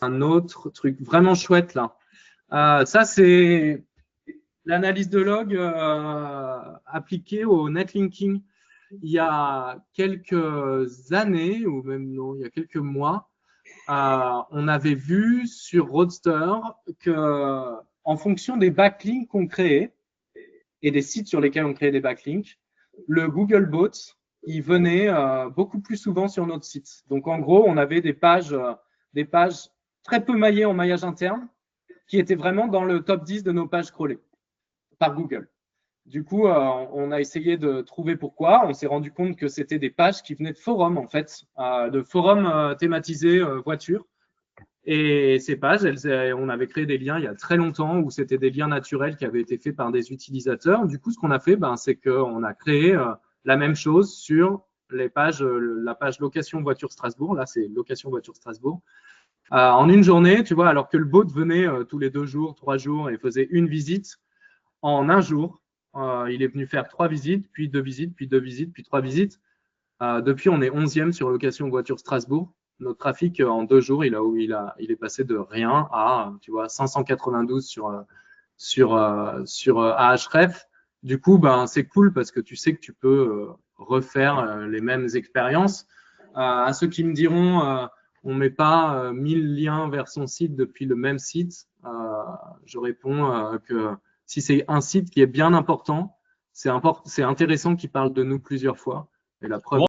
un autre truc vraiment chouette là. Ça, c'est l'analyse de log appliquée au netlinking. Il y a quelques années, ou même non, il y a quelques mois, on avait vu sur Roadster que, en fonction des backlinks qu'on créait et des sites sur lesquels on créait des backlinks, le Googlebot, il venait beaucoup plus souvent sur notre site. Donc, en gros, on avait des pages très peu maillées en maillage interne qui étaient vraiment dans le top 10 de nos pages crawlées par Google. Du coup, on a essayé de trouver pourquoi. On s'est rendu compte que c'était des pages qui venaient de forums, en fait, de forums thématisés voitures. Et ces pages, on avait créé des liens il y a très longtemps où c'était des liens naturels qui avaient été faits par des utilisateurs. Du coup, ce qu'on a fait, c'est qu'on a créé la même chose sur les pages, la page location voiture Strasbourg. Là, c'est location voiture Strasbourg. En une journée, tu vois, alors que le bot venait tous les 2 jours, 3 jours et faisait une visite, en un jour, il est venu faire 3 visites, puis 2 visites, puis 2 visites, puis 3 visites. Depuis, on est 11e sur location voiture Strasbourg. Notre trafic, en 2 jours, il est passé de rien à, tu vois, 592 sur Ahref. Du coup, c'est cool parce que tu sais que tu peux refaire les mêmes expériences. À ceux qui me diront, on ne met pas 1000 liens vers son site depuis le même site, je réponds que si c'est un site qui est bien important, c'est intéressant qu'il parle de nous plusieurs fois. Et la preuve